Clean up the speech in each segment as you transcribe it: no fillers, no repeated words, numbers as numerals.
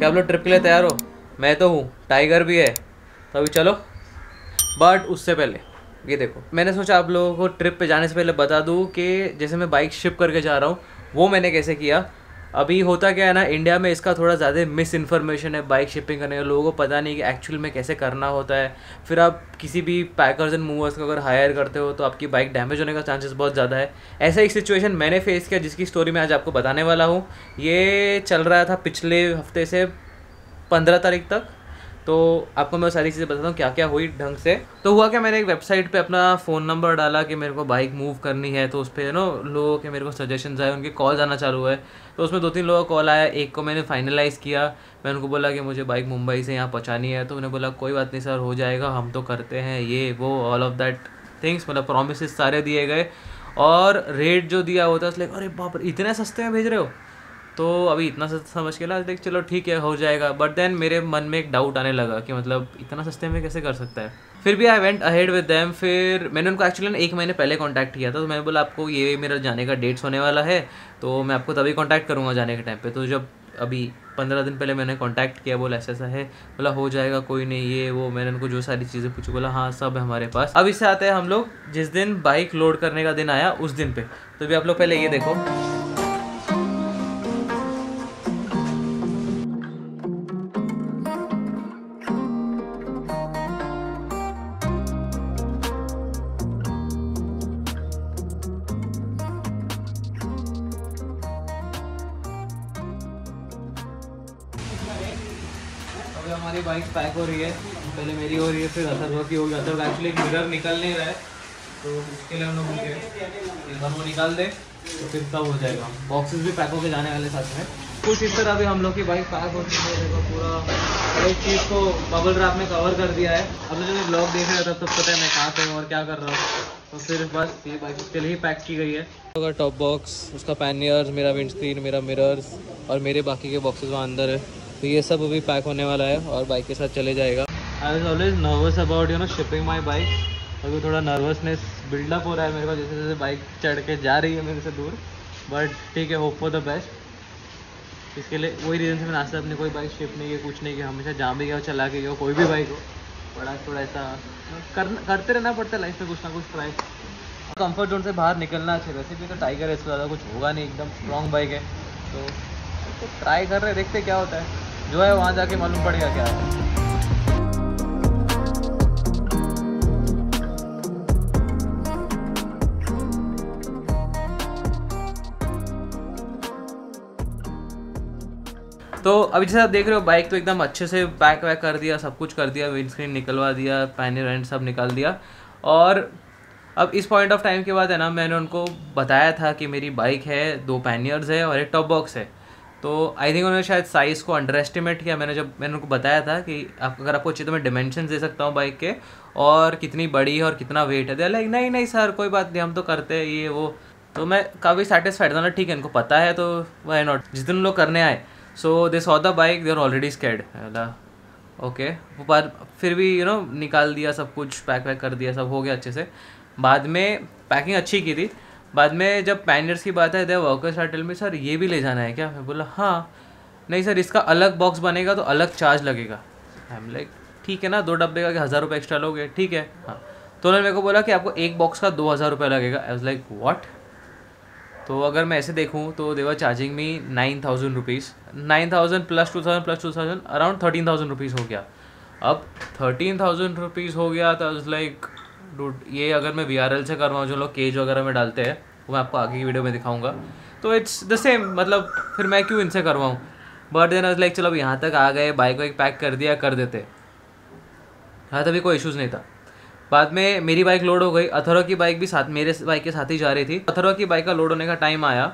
क्या आप लोग ट्रिप के लिए तैयार हो? मैं तो हूँ, टाइगर भी है, तो अभी चलो। बट उससे पहले ये देखो, मैंने सोचा आप लोगों को ट्रिप पे जाने से पहले बता दूँ कि जैसे मैं बाइक शिप करके जा रहा हूँ वो मैंने कैसे किया। अभी होता क्या है ना, इंडिया में इसका थोड़ा ज़्यादा मिस इन्फॉर्मेशन है बाइक शिपिंग करने का। लोगों को पता नहीं कि एक्चुअल में कैसे करना होता है। फिर आप किसी भी पैकर्स एंड मूवर्स को अगर हायर करते हो तो आपकी बाइक डैमेज होने का चांसेस बहुत ज़्यादा है। ऐसा एक सिचुएशन मैंने फेस किया जिसकी स्टोरी मैं आज आपको बताने वाला हूँ। ये चल रहा था पिछले हफ्ते से 15 तारीख तक। तो आपको मैं सारी चीज़ें बताता हूँ क्या क्या हुई ढंग से। तो हुआ क्या, मैंने एक वेबसाइट पे अपना फ़ोन नंबर डाला कि मेरे को बाइक मूव करनी है, तो उस पर लोगों के मेरे को सजेशंस आए, उनके कॉल्स आना चालू हुए। तो उसमें 2-3 लोगों का कॉल आया, एक को मैंने फाइनलाइज़ किया। मैं उनको बोला कि मुझे बाइक मुंबई से यहाँ पहुँचानी है, तो उन्होंने बोला कोई बात नहीं सर, हो जाएगा, हम तो करते हैं ये वो ऑल ऑफ दैट थिंग्स। मतलब प्रोमिस सारे दिए गए और रेट जो दिया होता है लाइक अरे बाप रे इतने सस्ते में भेज रहे हो। तो अभी इतना सस्ता समझ के ना देख चलो ठीक है हो जाएगा। बट देन मेरे मन में एक डाउट आने लगा कि मतलब इतना सस्ते में कैसे कर सकता है। फिर भी I went ahead with them. फिर मैंने उनको एक्चुअली 1 महीने पहले कांटेक्ट किया था। तो मैंने बोला आपको ये मेरा जाने का डेट्स होने वाला है, तो मैं आपको तभी कांटेक्ट करूँगा जाने के टाइम पे। तो जब अभी 15 दिन पहले मैंने कांटेक्ट किया, बोला ऐसा ऐसा है, बोला हो जाएगा कोई नहीं ये वो। मैंने उनको जो सारी चीज़ें पूछी, बोला हाँ सब है हमारे पास। अब इससे आते हैं हम लोग जिस दिन बाइक लोड करने का दिन आया उस दिन पे। तो भी आप लोग पहले ये देखो, अभी हमारी बाइक पैक हो रही है। पहले मेरी हो रही है, फिर अथर्व की होगी। अथर्व एक्चुअली एक मिरर निकल नहीं रहा है, तो उसके लिए हम लोग होंगे एक बार वो निकाल दे तो फिर सब हो जाएगा। बॉक्सेस भी पैक होके जाने वाले साथ में। कुछ इस तरह अभी हम लोग की बाइक पैक हो चुकी है। देखो पूरा एक चीज़ को बबल रैप में कवर कर दिया है। अब तो जब ब्लॉग देख रहे हो तब पता है मैं कहाँ पे हूँ और क्या कर रहा हूँ। तो फिर बस ये बाइक उसके लिए ही पैक की गई है। उसका टॉप बॉक्स, उसका पैनियर्स, मेरा विंडस्क्रीन, मेरा मिरर्स और मेरे बाकी के बॉक्सेस वहाँ अंदर है। तो ये सब अभी पैक होने वाला है और बाइक के साथ चले जाएगा। I was always nervous about shipping my bike. अभी थोड़ा नर्वसनेस बिल्डअप हो रहा है मेरे को, जैसे जैसे बाइक चढ़ के जा रही है मेरे से दूर। बट ठीक है, होप फॉर द बेस्ट। इसके लिए वही रीज़न से मैंने आज से अपनी कोई बाइक शिप नहीं की, कुछ नहीं किया। हमेशा जहाँ भी गया चला के गया, कोई भी बाइक हो। बड़ा थोड़ा ऐसा करते रहना पड़ता है लाइफ में कुछ ना कुछ ट्राई। कंफर्ट जोन से बाहर निकलना चाहिए। वैसे भी तो टाइगर है, इससे ज़्यादा कुछ होगा नहीं, एकदम स्ट्रॉन्ग बाइक है। तो ट्राई कर रहे, देखते क्या होता है। जो है वहाँ जाके मालूम पड़ेगा क्या है। तो अभी जैसे आप देख रहे हो बाइक तो एकदम अच्छे से पैक वैक कर दिया, सब कुछ कर दिया, विंडस्क्रीन निकलवा दिया, पैनल वैन सब निकाल दिया। और अब इस पॉइंट ऑफ टाइम के बाद है ना, मैंने उनको बताया था कि मेरी बाइक है, 2 पैनियर्स है और एक टॉप बॉक्स है। तो आई थिंक उन्होंने शायद साइज़ को अंडर एस्टिमेट किया। मैंने उनको बताया था कि अगर आपको चाहिए तो मैं डिमेंशन दे सकता हूँ बाइक के, और कितनी बड़ी है और कितना वेट है। दे लाइक नहीं नहीं सर कोई बात नहीं, हम तो करते हैं ये वो। तो मैं काफ़ी सेटिस्फाइड था ना, ठीक है इनको पता है तो वाई नॉट। जिस दिन लोग करने आए so they saw the bike, they are already scared. Okay वो पर फिर भी निकाल दिया सब कुछ, पैक वैक कर दिया, सब हो गया अच्छे से। बाद में पैकिंग अच्छी की थी। बाद में जब पैनियर्स की बात है, they workers are tell me sir ये भी ले जाना है क्या? मैं बोला हाँ। नहीं सर इसका अलग बॉक्स बनेगा तो अलग चार्ज लगेगा। आई एम लाइक ठीक है ना, 2 डब्बे का 1000 रुपये एक्स्ट्रा लोगे, ठीक है हाँ। तो उन्होंने मेरे को बोला कि आपको एक बॉक्स का 2000 रुपये लगेगा। I was like what? तो अगर मैं ऐसे देखूँ तो they were charging me 9000 rupees. 9000 plus 2000 around 13000 rupees हो गया। अब 13000 रुपीज़ हो गया तो लाइक डूड, ये अगर मैं VRL से करवाऊँ, जो लोग केज वगैरह में डालते हैं, वो मैं आपको आगे की वीडियो में दिखाऊंगा, तो इट्स द सेम। मतलब फिर मैं क्यों इनसे करवाऊँ? बट देन आई लाइक चलो अब यहाँ तक आ गए, बाइक वाइक पैक कर दिया, कर देते। हाँ तभी कोई इशूज़ नहीं था। बाद में मेरी बाइक लोड हो गई, अथर्व की बाइक भी साथ मेरे बाइक के साथ ही जा रही थी। अथर्व की बाइक का लोड होने का टाइम आया,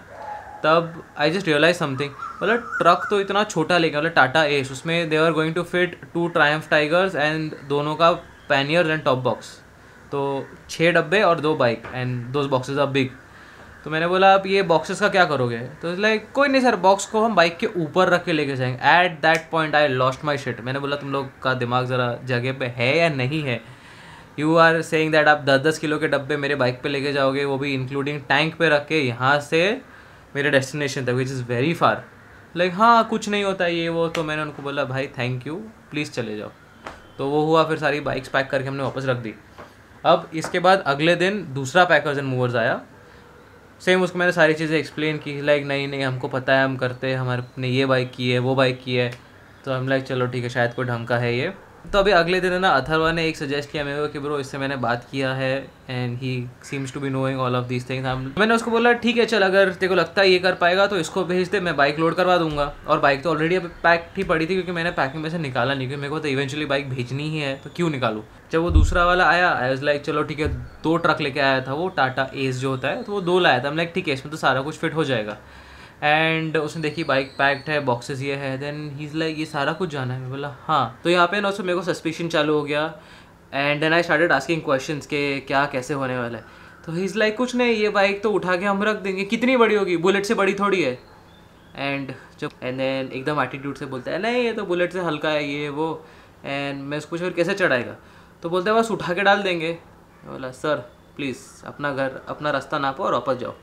तब आई जस्ट रियलाइज समथिंग। मतलब ट्रक तो इतना छोटा लेके, मतलब टाटा एस, उसमें they are going to fit 2 Triumph Tigers and दोनों का पैनियर्स एंड टॉप बॉक्स। तो 6 डब्बे और 2 bike and those boxes are big. तो मैंने बोला आप ये बॉक्सेस का क्या करोगे? तो लाइक कोई नहीं सर, बॉक्स को हम बाइक के ऊपर रख के लेके जाएंगे। At that point I lost my shit. मैंने बोला तुम लोग का दिमाग ज़रा जगह पे है या नहीं है? यू आर सेइंग दैट आप 10-10 किलो के डब्बे मेरे बाइक पे लेके जाओगे, वो भी इंक्लूडिंग टैंक पे रख के यहाँ से मेरे डेस्टिनेशन तक, which is very far. Like हाँ कुछ नहीं होता ये वो। तो मैंने उनको बोला भाई थैंक यू, प्लीज़ चले जाओ। तो वो हुआ, फिर सारी बाइक्स पैक करके हमने वापस रख दी। अब इसके बाद अगले दिन दूसरा पैकर्स एंड मूवर्स आया। सेम उसको मैंने सारी चीज़ें एक्सप्लेन की, लाइक नहीं नहीं हमको पता है, हम करते हैं, हमारे ने ये बाइक की है वो बाइक की है। तो हम लाइक चलो ठीक है शायद कोई ढंग का है ये। तो अभी अगले दिन है ना अथर्वा ने एक सजेस्ट किया मेरे को कि ब्रो इससे मैंने बात किया है and he seems to be knowing all of these things. मैंने उसको बोला ठीक है चल, अगर तेरे को लगता है ये कर पाएगा तो इसको भेज दे, मैं बाइक लोड करवा दूंगा। और बाइक तो ऑलरेडी अब पैक ही पड़ी थी क्योंकि मैंने पैकिंग में से निकाला नहीं, क्योंकि मेरे को तो इवेंचुअली बाइक भेजनी ही है तो क्यों निकालूँ। जब वो दूसरा वाला आया आई वाज लाइक चलो ठीक है, 2 ट्रक लेके आया था वो टाटा एस जो होता है, तो वो 2 लाया था। हम लाइक ठीक है इसमें तो सारा कुछ फिट हो जाएगा। एंड उसने देखी बाइक पैक्ड है, बॉक्सेस ये है, देन ही इज़ लाइक ये सारा कुछ जाना है। मैं बोला हाँ। तो यहाँ पे ना उसमें मेरे को सस्पिशन चालू हो गया and then I started asking questions के क्या कैसे होने वाला है। तो ही इज़ लाइक कुछ नहीं, ये बाइक तो उठा के हम रख देंगे, कितनी बड़ी होगी, बुलेट से बड़ी थोड़ी है। एंड देन एकदम एटीट्यूड से बोलता है नहीं ये तो बुलेट से हल्का है ये वो। एंड मैं उसको फिर कैसे चढ़ाएगा, तो बोलते हैं बस उठा के डाल देंगे। मैं बोला सर प्लीज़ अपना घर अपना रास्ता नापो और वापस जाओ,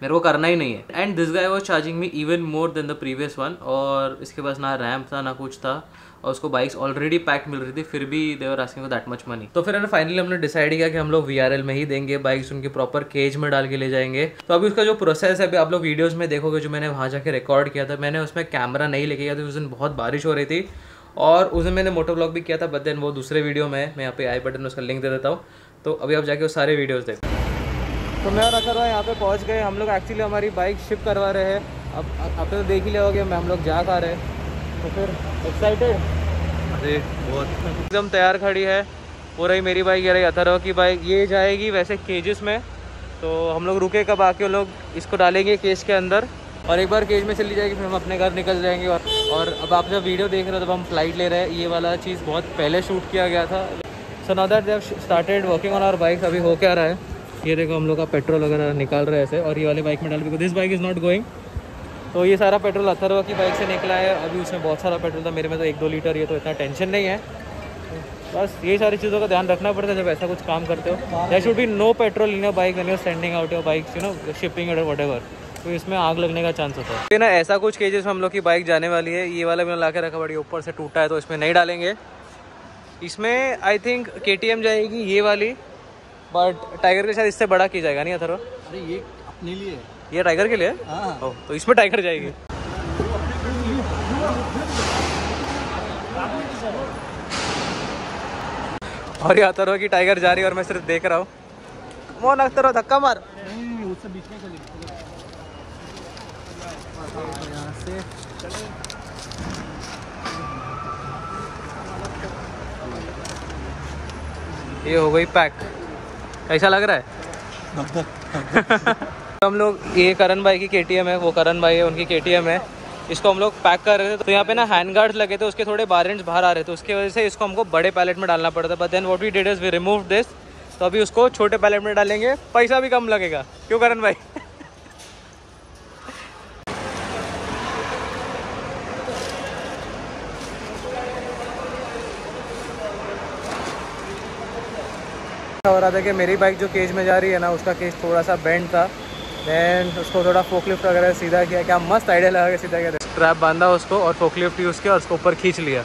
मेरे को करना ही नहीं है। And this guy was charging me even more than the previous one. और इसके पास ना रैम्प था ना कुछ था, और उसको बाइक्स ऑलरेडी पैक मिल रही थी, फिर भी they were asking for that much money. तो फिर फाइनली हमने डिसाइड किया कि हम लोग VRL में ही देंगे बाइक्स, उनके प्रॉपर केज में डाल के ले जाएंगे। तो अभी उसका जो प्रोसेस है अभी आप लोग वीडियोस में देखोगे, जो मैंने वहाँ जाके रिकॉर्ड किया था, मैंने उसमें कैमरा नहीं लेके गया था, उस दिन बहुत बारिश हो रही थी। और उस दिन मैंने मोटो ब्लॉग भी किया था, बट देन वो दूसरे वीडियो में मैं यहाँ पे आई बटन में उसका लिंक दे देता हूँ, तो अभी आप जाके वो सारे वीडियोज़ देखो। तो मैं और अथर्वा यहाँ पे पहुँच गए। हम लोग एक्चुअली हमारी बाइक शिप करवा रहे हैं। अब आपने तो देख ही लिया होगा हम लोग जा खा रहे हैं, तो फिर एक्साइटेड। अरे बहुत एकदम तैयार खड़ी है पूरा ही मेरी बाइक, ये रही अथर्वा की बाइक। ये जाएगी वैसे केजेस में, तो हम लोग रुके कब आके लोग इसको डालेंगे केज के अंदर, और एक बार केज में चली जाएगी फिर हम अपने घर निकल जाएंगे। और अब आप जब वीडियो देख रहे हो तब हम फ्लाइट ले रहे हैं। ये वाला चीज़ बहुत पहले शूट किया गया था। So now that they have started working on our bike. अभी हो क्या रहा है ये देखो, हम लोग का पेट्रोल वगैरह निकाल रहे हैं ऐसे, और ये वाली बाइक में डाल, because this bike is not going. तो ये सारा पेट्रोल अथर्वा की बाइक से निकला है। अभी उसमें बहुत सारा पेट्रोल था, मेरे में तो 1-2 लीटर, ये तो इतना टेंशन नहीं है। बस ये सारी चीज़ों का ध्यान रखना पड़ता है जब ऐसा कुछ काम करते हो। There should be no petrol in your bike when you are sending out your bikes, you know, shipping और व्हाटएवर। तो इसमें आग लगने का चांस होता है। ना ऐसा कुछ केजेस में हम लोग की बाइक जाने वाली है। ये वाला मैंने ला के रखा, बड़ी ऊपर से टूटा है तो इसमें नहीं डालेंगे। इसमें आई थिंक KTM जाएगी ये वाली, बट टाइगर के साथ इससे बड़ा की जाएगा नहीं अथर्वा? अरे ये अपने लिए, ये टाइगर के लिए? हाँ। तो इसमें टाइगर जाएगी। और ये अथर्वा की टाइगर जा रही है और मैं सिर्फ देख रहा हूँ। मोन अथर्वा धक्का मार। उससे बीच में चली यहाँ से। ये हो गई पैक। कैसा लग रहा है? हम लोग, ये करण भाई की KTM है, वो करण भाई है उनकी KTM है। इसको हम लोग पैक कर रहे थे, तो यहाँ पे ना हैंड गार्ड्स लगे थे, उसके थोड़े बारेंट्स बाहर आ रहे थे, उसकी वजह से इसको हमको बड़े पैलेट में डालना पड़ता। But then what we did is we removed this. तो अभी उसको छोटे पैलेट में डालेंगे, पैसा भी कम लगेगा। क्यों करण भाई? हो रहा था कि मेरी बाइक जो केज में जा रही है ना, उसका केज थोड़ा सा बेंड था। देन उसको थोड़ा फोकलिफ्ट वगैरह सीधा किया। क्या मस्त आइडिया लगा के सीधा किया, स्ट्रैप बांधा उसको और फोकलिफ्ट यूज़ किया और उसको ऊपर खींच लिया।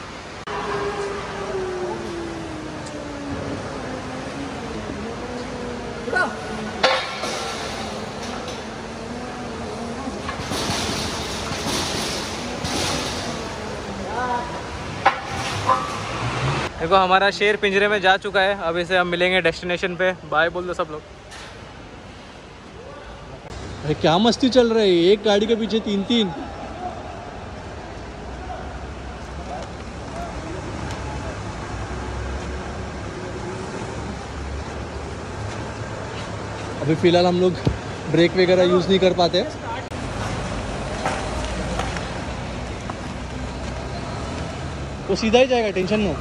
देखो हमारा शेर पिंजरे में जा चुका है। अब इसे हम मिलेंगे डेस्टिनेशन पे। बाय बोल दो सब लोग। अरे क्या मस्ती चल रही है, एक गाड़ी के पीछे 3-3। अभी फिलहाल हम लोग ब्रेक वगैरह यूज नहीं कर पाते, तो सीधा ही जाएगा, टेंशन नो।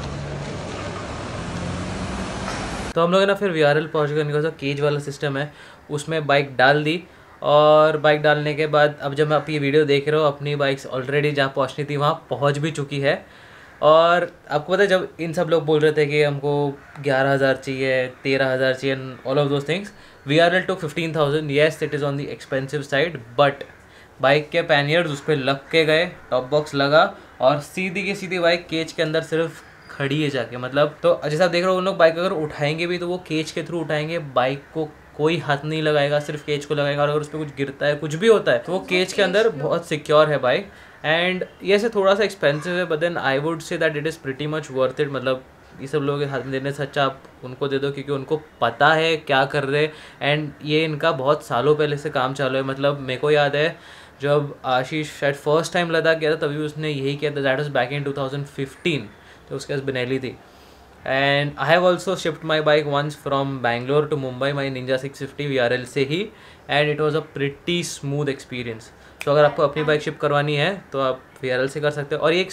तो हम लोग ना फिर VRL पहुँच गए। उनका जो केज वाला सिस्टम है उसमें बाइक डाल दी, और बाइक डालने के बाद अब जब आप ये वीडियो देख रहे हो, अपनी बाइक्स ऑलरेडी जहाँ पहुँचनी थी वहाँ पहुँच भी चुकी है। और आपको पता है जब इन सब लोग बोल रहे थे कि हमको 11,000 चाहिए, 13,000 चाहिए, all of those things, VRL took 15,000। Yes it is on the expensive side, but bike के पैनियर्स उस पर लग के गए, टॉप बॉक्स लगा और सीधी की सीधी बाइक केज के अंदर सिर्फ खड़ी है जाके। मतलब तो जैसा आप देख रहे हो, उन लोग बाइक अगर उठाएंगे भी तो वो केज के थ्रू उठाएंगे, बाइक को कोई हाथ नहीं लगाएगा, सिर्फ केज को लगाएगा। और अगर उस पर कुछ गिरता है, कुछ भी होता है, तो वो केज के अंदर बहुत सिक्योर है बाइक। एंड ये से थोड़ा सा एक्सपेंसिव है, but then I would say that it is pretty much worth it. मतलब ये सब लोगों के हाथ में देने से अच्छा आप उनको दे दो, क्योंकि उनको पता है क्या कर रहे। एंड ये इनका बहुत सालों पहले से काम चालू है। मतलब मेरे को याद है जब आशीष शायद फर्स्ट टाइम लद्दाख गया था, तभी उसने यही किया था। दैट वाज बैक इन 2015, तो उसके पास बेनेली थी। And I have also shift my bike once from Bangalore to Mumbai, my Ninja 650 VRL से ही, and it was a pretty smooth experience. तो अगर आपको अपनी बाइक शिफ्ट करवानी है तो आप VRL से कर सकते हो। और ये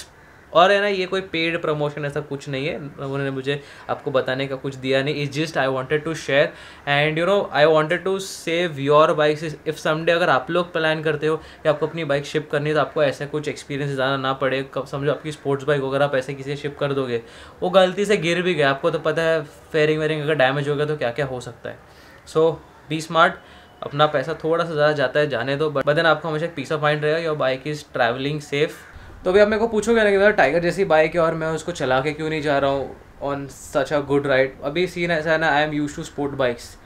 और है ना, ये कोई पेड प्रमोशन ऐसा कुछ नहीं है, उन्होंने मुझे आपको बताने का कुछ दिया नहीं। It's just I wanted to share and you know I wanted to save your bikes. If someday अगर आप लोग प्लान करते हो कि आपको अपनी बाइक शिप करनी है, तो आपको ऐसा कुछ एक्सपीरियंस जाना ना पड़े। कब समझो आपकी स्पोर्ट्स बाइक अगर आप ऐसे किसी शिप कर दोगे, वो गलती से गिर भी गया, आपको तो पता है फेयरिंग वेयरिंग अगर डैमेज हो गया तो क्या क्या हो सकता है। सो बी स्मार्ट, अपना पैसा थोड़ा सा ज़्यादा जाता है जाने दो, बट देन आपको हमेशा पीस ऑफ माइंड रहेगा your bike is travelling safe. तो भी आप मेरे को पूछोगे ना कि भाई टाइगर जैसी बाइक है और मैं उसको चला के क्यों नहीं जा रहा हूँ on such a good ride. अभी सीन ऐसा है ना, I am use to sport bikes.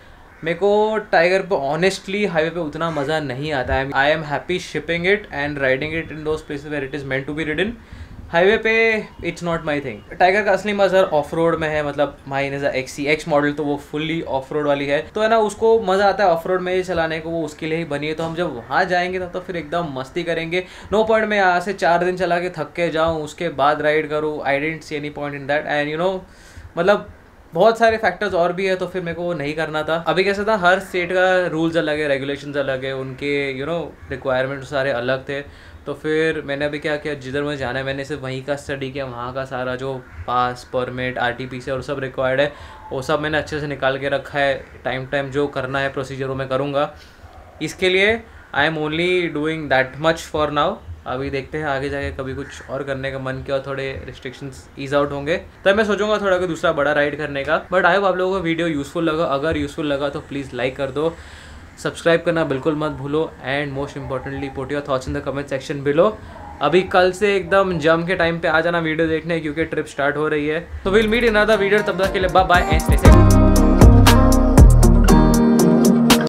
मेरे को टाइगर पे ऑनेस्टली हाईवे पे उतना मज़ा नहीं आता है। I am happy shipping it and riding it in those places where it is meant to be ridden. Highway पे it's not my thing. Tiger का असली मज़ा ऑफ रोड में है। मतलब माई इज XC मॉडल, तो वो फुल्ली ऑफ रोड वाली है, तो है ना उसको मज़ा आता है ऑफ रोड में चलाने को, वो उसके लिए ही बनी है। तो हम जब वहाँ जाएंगे तो फिर एकदम मस्ती करेंगे। नो पॉइंट मैं यहाँ से 4 दिन चला के थक के जाऊँ, उसके बाद राइड करूँ। I don't see any point in that. And you know मतलब बहुत सारे फैक्टर्स और भी है, तो फिर मेरे को वो नहीं करना था। अभी कैसा था, हर स्टेट का रूल्स अलग है, रेगुलेशंस अलग है, उनके यू नो रिक्वायरमेंट्स सारे अलग थे। तो फिर मैंने अभी क्या किया, जिधर मुझे जाना है मैंने सिर्फ वहीं का स्टडी किया। वहाँ का सारा जो पास, परमिट, RTPC और सब रिक्वायर्ड है, वो सब मैंने अच्छे से निकाल के रखा है। टाइम जो करना है प्रोसीजर वो मैं करूँगा। इसके लिए I am only doing that much for now. अभी देखते हैं आगे जाके कभी कुछ और करने का मन किया और थोड़े रिस्ट्रिक्शंस ईज आउट होंगे तब मैं सोचूंगा थोड़ा कोई दूसरा बड़ा राइड करने का। बट आई होप आप लोगों को वीडियो यूज़फुल लगा। अगर यूज़फुल लगा तो प्लीज़ लाइक कर दो, सब्सक्राइब करना बिल्कुल मत भूलो, and most importantly put your thoughts in the comment section below. अभी कल से एकदम जम के टाइम पे आ जाना वीडियो देखने, क्योंकि ट्रिप स्टार्ट हो रही है। तो will meet in another video, तब तक के लिए bye bye and stay safe.